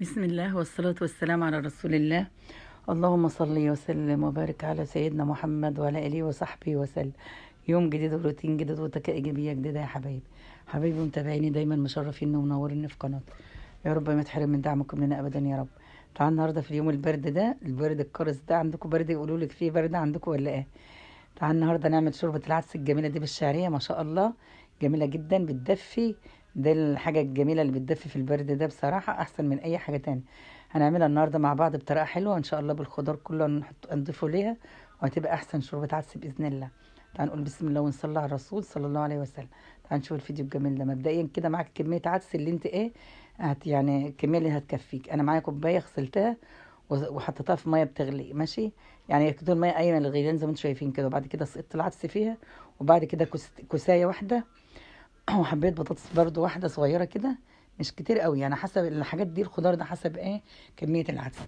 بسم الله والصلاة والسلام على رسول الله. اللهم صل وسلم وبارك على سيدنا محمد وعلى آله وصحبه وسلم. يوم جديد وروتين جديد وتكا إيجابية جديدة يا حبايبي. حبايبي متابعيني دايما مشرفين ومنورين في قناة. يا رب ما تحرم من دعمكم لنا أبدا يا رب. تعالوا النهارده في اليوم البرد ده، البرد القارس ده، عندكم برد؟ يقولوا لك فيه برد عندكم ولا ايه؟ تعالوا النهارده نعمل شوربة العدس الجميلة دي بالشعرية، ما شاء الله جميلة جدا بتدفي. ده الحاجة الجميلة اللي بتدفي في البرد ده، بصراحة أحسن من أي حاجة تانية. هنعملها النهارده مع بعض بطريقة حلوة إن شاء الله، بالخضار كله نضيفه ليها، وهتبقى أحسن شوربة عدس بإذن الله. تعالوا نقول بسم الله ونصلي على الرسول صلى الله عليه وسلم. تعالوا نشوف الفيديو الجميل ده. مبدئيا كده معاك كمية عدس اللي انت ايه يعني الكمية اللي هتكفيك. أنا معايا كوباية غسلتها وحطيتها في ميه بتغلي، ماشي؟ يعني كده الميه قايمه للغليان زي ما انتم شايفين كده. وبعد كده سقطت العدس فيها، وبعد كده كوسايه واحده وحبيت بطاطس برضو واحده صغيره كده، مش كتير قوي يعني، حسب الحاجات دي الخضار ده حسب ايه كميه العدس.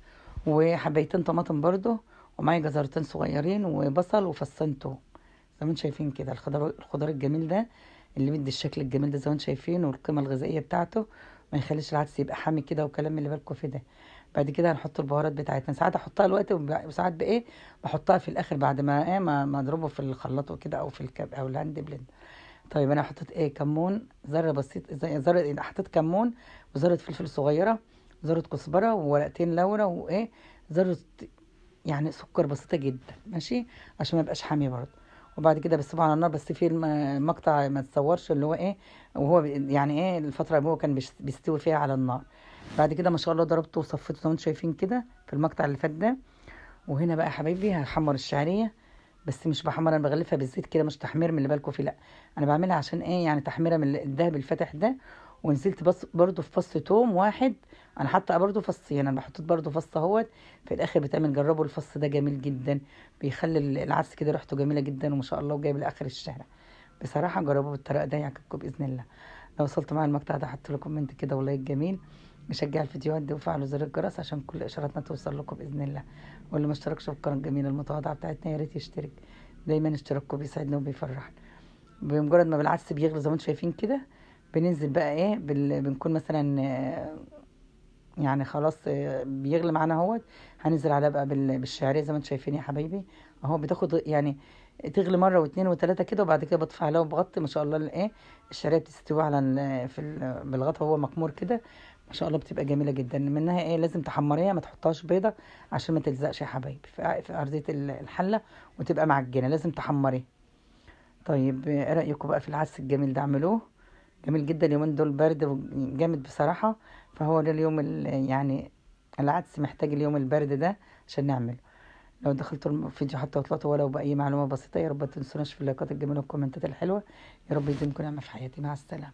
وحبيتين طماطم برضو، ومعايا جزرتين صغيرين وبصل وفصين توم زي ما انتم شايفين كده. الخضار الجميل ده اللي بيدي الشكل الجميل ده زي ما انتم شايفين، والقيمه الغذائيه بتاعته ما يخليش العدس يبقى حامي كده وكلام اللي بالكم في ده. بعد كده هنحط البهارات بتاعتنا، ساعات احطها الوقت وساعات بايه بحطها في الاخر بعد ما ايه ما اضربه في الخلاط وكده، او في الكب او الهاند بلند. طيب انا حطيت ايه كمون، ذره بسيط، ذره، حطيت كمون وذره فلفل صغيره، ذره كزبره وورقتين لورا، وايه ذره يعني سكر بسيطه جدا، ماشي؟ عشان ما يبقاش حامي برضه. وبعد كده بسيبه على النار، بس في المقطع ما تصورش اللي هو ايه، وهو يعني ايه الفتره اللي هو كان بيستوي فيها على النار. بعد كده ما شاء الله ضربته وصفيته زي ما انتم شايفين كده في المقطع اللي فات ده. وهنا بقى يا حبايبي هحمر الشعريه، بس مش بحمر، انا بغلفها بالزيت كده، مش تحمير من اللي بالكم فيه، لا. انا بعملها عشان ايه يعني تحميره من الدهب الفاتح ده. ونزلت بس برضو في فص توم واحد، انا حاطه برضو فصين، انا بحط برضو فص اهوت في الاخر بتعمل. جربوا الفص ده جميل جدا، بيخلي العدس كده ريحته جميله جدا وما شاء الله، وجايب لاخر الشارع. بصراحه جربوا بالطريقه ده يعجبكم باذن الله. لو وصلت معايا المقطع ده حط لكم كومنت كده ولايك جميل، وشجع الفيديوهات دي وفعلوا زر الجرس عشان كل اشاراتنا توصل لكم باذن الله. واللي ما اشتركش في القناه الجميله المتواضعه بتاعتنا يا ريت يشترك، دايما اشتراككم بيسعدنا وبيفرحنا. بمجرد ما بالعدس بيغلي زي ما انتم شايفين كده، بننزل بقى ايه بنكون مثلا يعني خلاص بيغلي معانا اهوت. هننزل على بقى بالشعريه زي ما انتم شايفين يا حبايبي اهو. بتاخد يعني تغلي مره واثنين وثلاثه كده، وبعد كده بطفي عليها وبغطي. ما شاء الله الايه الشعريه بتستوي على بالغطا وهو مكمور كده، ما شاء الله بتبقى جميله جدا. منها ايه لازم تحمريها، ما تحطهاش بيضه عشان ما تلزقش يا حبايبي في ارضيه الحله وتبقى معجنه، لازم تحمريها. طيب ايه رايكم بقى في العدس الجميل ده؟ اعملوه جميل جدا. اليومين دول برد جامد بصراحه، فهو ده اليوم يعني العدس محتاج اليوم البرد ده عشان نعمله. لو دخلتوا الفيديو حتى وطلعتوا ولو بأي معلومة بسيطة، يا رب ما تنسوناش في اللايكات الجميلة والكومنتات الحلوة. يا رب يديمكم نعمة في حياتي. مع السلامة.